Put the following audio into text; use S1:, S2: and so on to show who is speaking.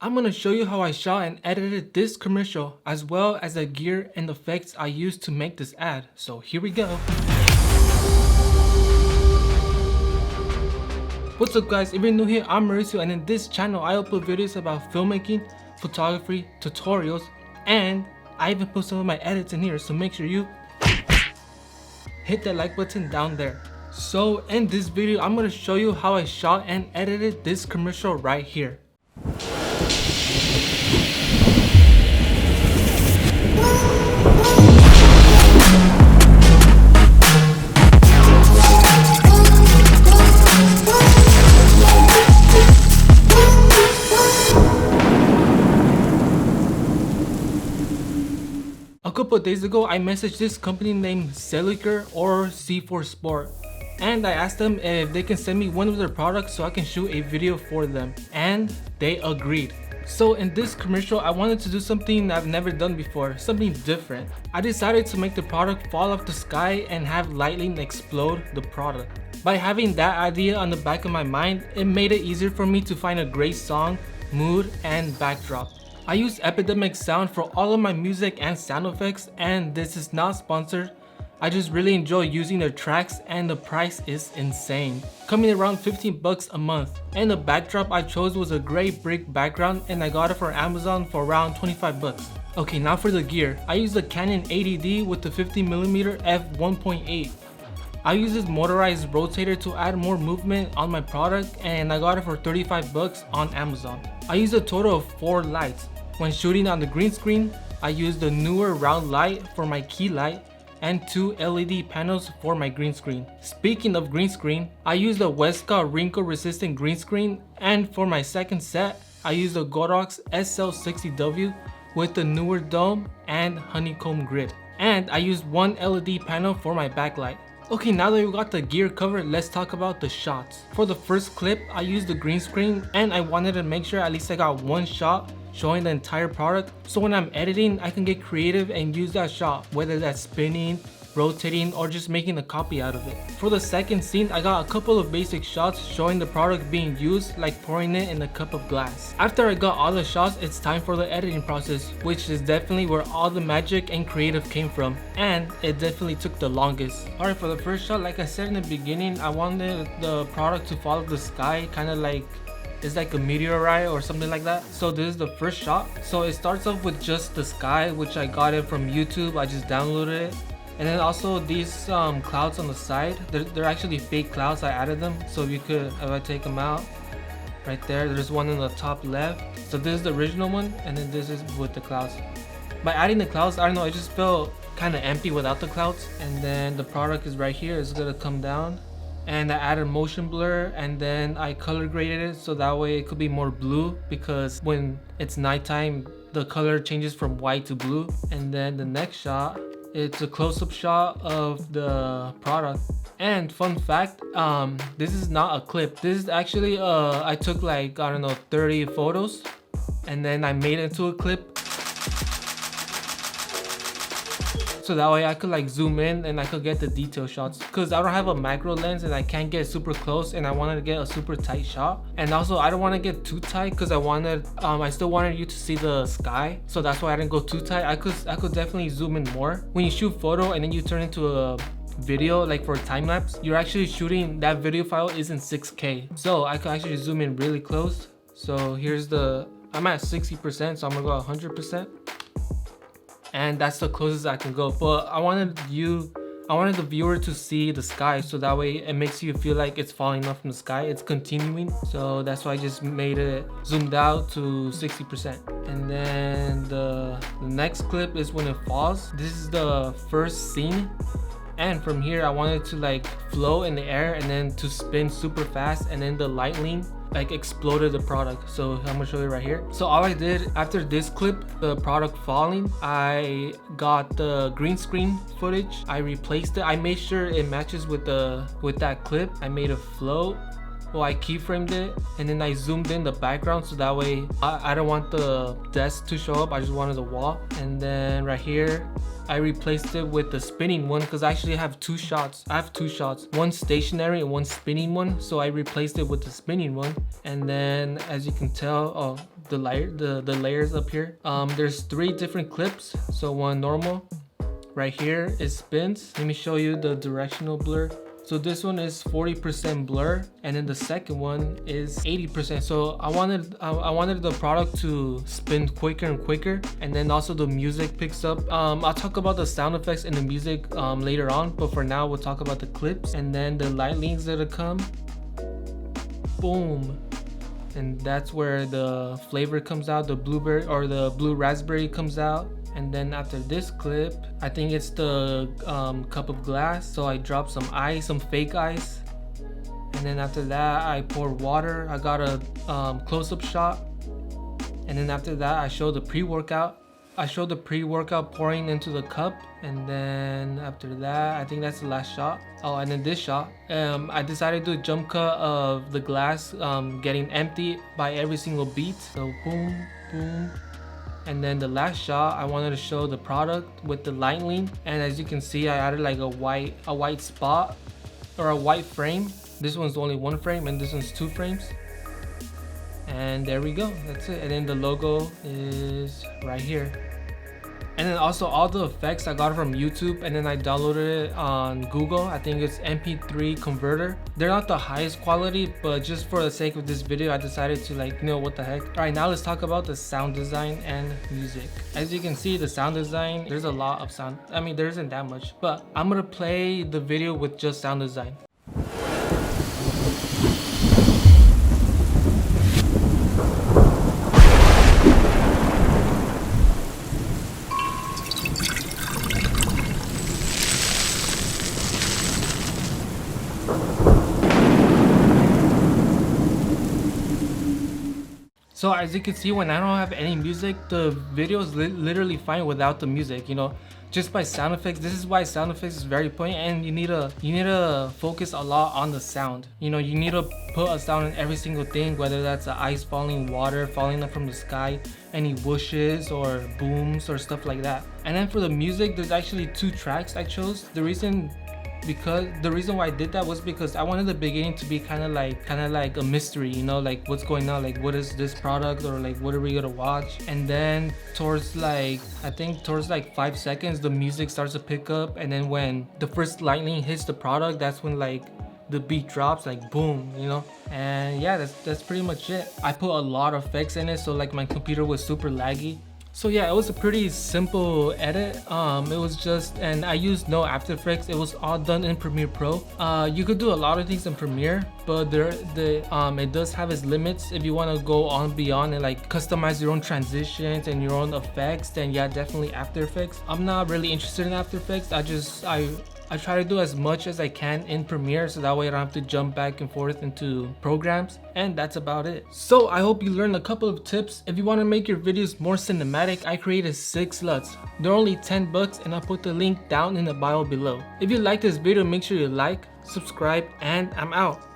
S1: I'm gonna show you how I shot and edited this commercial, as well as the gear and effects I used to make this ad. So here we go. What's up guys, if you're new here, I'm Mauricio, and in this channel I upload videos about filmmaking, photography, tutorials, and I even put some of my edits in here, so make sure you hit that like button down there. So in this video, I'm gonna show you how I shot and edited this commercial right here. A couple of days ago, I messaged this company named Celicar or C4 Sport, and I asked them if they can send me one of their products so I can shoot a video for them, and they agreed. So in this commercial, I wanted to do something I've never done before, something different. I decided to make the product fall off the sky and have lightning explode the product. By having that idea on the back of my mind, it made it easier for me to find a great song, mood, and backdrop. I use Epidemic sound for all of my music and sound effects, and this is not sponsored. I just really enjoy using their tracks, and the price is insane, coming around 15 bucks a month. And the backdrop I chose was a gray brick background, and I got it from Amazon for around 25 bucks. Okay, now for the gear. I use the Canon 80D with the 50mm f1.8. I use this motorized rotator to add more movement on my product, and I got it for 35 bucks on Amazon. I use a total of 4 lights. When shooting on the green screen, I use the newer round light for my key light and 2 LED panels for my green screen. Speaking of green screen, I use the Westcott wrinkle resistant green screen, and for my second set, I use the Godox SL60W with the newer dome and honeycomb grid. And I use 1 LED panel for my backlight. Okay, now that we got the gear covered, let's talk about the shots. For the first clip, I used the green screen, and I wanted to make sure at least I got one shot showing the entire product, so when I'm editing, I can get creative and use that shot, whether that's spinning, rotating, or just making a copy out of it. For the second scene, I got a couple of basic shots showing the product being used, like pouring it in a cup of glass. After I got all the shots, it's time for the editing process, which is definitely where all the magic and creative came from, and it definitely took the longest. Alright, for the first shot, like I said in the beginning, I wanted the product to follow the sky, kind of like it's like a meteorite or something like that. So this is the first shot. So it starts off with just the sky, which I got it from YouTube. I just downloaded it. And then also these clouds on the side, they're actually fake clouds. I added them, so if I take them out, right there's one in the top left. So this is the original one, and then this is with the clouds. By adding the clouds, I don't know, it just felt kind of empty without the clouds. And then the product is right here. It's gonna come down, and I added motion blur, and then I color graded it so that way it could be more blue, because when it's nighttime the color changes from white to blue. And then the next shot, it's a close-up shot of the product. And fun fact, this is not a clip. This is actually I took like, I don't know, 30 photos, and then I made it into a clip, so that way I could like zoom in and I could get the detail shots, because I don't have a macro lens and I can't get super close, and I wanted to get a super tight shot. And also I don't want to get too tight, because I still wanted you to see the sky, so that's why I didn't go too tight. I could definitely zoom in more. When you shoot photo and then you turn into a video, like for a time lapse, you're actually shooting, that video file is in 6K, so I could actually zoom in really close. So here's I'm at 60%, so I'm gonna go 100%. And that's the closest I can go. But I wanted the viewer to see the sky, so that way it makes you feel like it's falling off from the sky, it's continuing. So that's why I just made it zoomed out to 60%. And then the next clip is when it falls. This is the first scene, and from here I wanted to like float in the air and then to spin super fast, and then the lightning like exploded the product. So I'm gonna show you right here. So all I did after this clip, the product falling, I got the green screen footage, I replaced it, I made sure it matches with that clip. I made a float, well, I keyframed it, and then I zoomed in the background, so that way I don't want the desk to show up, I just wanted the wall. And then right here I replaced it with the spinning one, because I actually have two shots. I have two shots, one stationary and one spinning one. So I replaced it with the spinning one. And then as you can tell, the layers up here. There's 3 different clips. So one normal, right here it spins. Let me show you the directional blur. So this one is 40% blur, and then the second one is 80%. So I wanted the product to spin quicker and quicker, and then also the music picks up. I'll talk about the sound effects and the music later on, but for now we'll talk about the clips and then the lightnings that'll come. Boom. And that's where the flavor comes out, the blueberry or the blue raspberry comes out. And then after this clip, I think it's the cup of glass. So I drop some ice, some fake ice. And then after that, I pour water. I got a close-up shot. And then after that, I show the pre-workout. I show the pre-workout pouring into the cup. And then after that, I think that's the last shot. Oh, and then this shot, I decided to do a jump cut of the glass getting empty by every single beat. So boom, boom. And then the last shot, I wanted to show the product with the lightning. And as you can see, I added like a white spot or a white frame. This one's only 1 frame and this one's 2 frames. And there we go, that's it. And then the logo is right here. And then also all the effects I got from YouTube, and then I downloaded it on Google. I think it's MP3 converter. They're not the highest quality, but just for the sake of this video, I decided to, like, you know, what the heck. All right, now let's talk about the sound design and music. As you can see, the sound design, there's a lot of sound. I mean, there isn't that much, but I'm gonna play the video with just sound design. So as you can see, when I don't have any music, the video is literally fine without the music, you know, just by sound effects. This is why sound effects is very important, and you need to focus a lot on the sound. You know, you need to put a sound in every single thing, whether that's the ice falling, water falling up from the sky, any whooshes or booms or stuff like that. And then for the music, there's actually 2 tracks I chose. The reason why I did that was because I wanted the beginning to be kind of like a mystery, you know, like what's going on, like what is this product, or like what are we gonna watch. And then towards like, I think towards like 5 seconds, the music starts to pick up, and then when the first lightning hits the product, that's when like the beat drops, like boom, you know. And yeah, that's pretty much it. I put a lot of effects in it, so like my computer was super laggy. So yeah, it was a pretty simple edit. It was just, and I used no After Effects. It was all done in Premiere Pro. You could do a lot of things in Premiere, but it does have its limits. If you want to go on beyond and like customize your own transitions and your own effects, then yeah, definitely After Effects. I'm not really interested in After Effects. I try to do as much as I can in Premiere, so that way I don't have to jump back and forth into programs, and that's about it. So I hope you learned a couple of tips. If you want to make your videos more cinematic, I created 6 LUTs. They're only $10, and I'll put the link down in the bio below. If you like this video, make sure you like, subscribe, and I'm out.